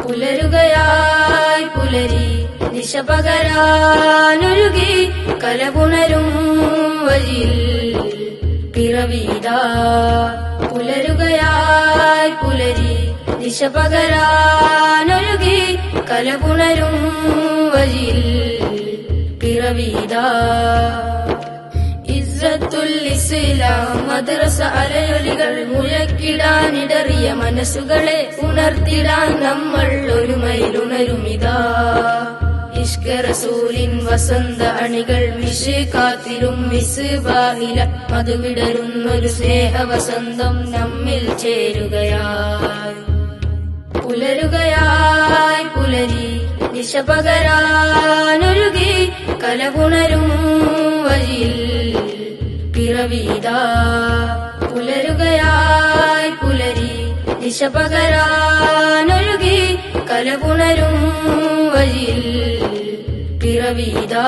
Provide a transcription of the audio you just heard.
പുലരുകയായി പുലരി ദിശ പകരാനൊരുകി കലപുണരും വഴിയിൽ പിറവീതാ. പുലരുകയായി പുലരി ദിശ പകരാനൊരുകി കലപുണരും വഴിയിൽ പിറവീതാ. ഇസ്സത്തുൽ ഇസ്ലാം മദ്രസ അലയൊലികൾ മുഴക്കിടാനിടറിയ മനസ്സുകളെ ഉണർത്തിടാൻ നമ്മൾ ഒരുമയിലുണരുമിതാ. ഇഷ്ക റസൂലിൻ വസന്ത അണികൾ മിശികാത്തിലും മിസ്ബാഹില മധുവിടരുന്നൊരു സ്നേഹവസന്തം നമ്മിൽ ചേരുകയായി. പുലരുകയായി പുലരി ദിശ പകരാനൊരുകി കലപുണരും വഴിയിൽ പിറവീതാ. പുലരുകയായി പുലരി ദിശ പകരാനൊരുകി കലപുണരും വഴിയിൽ പിറവീതാ.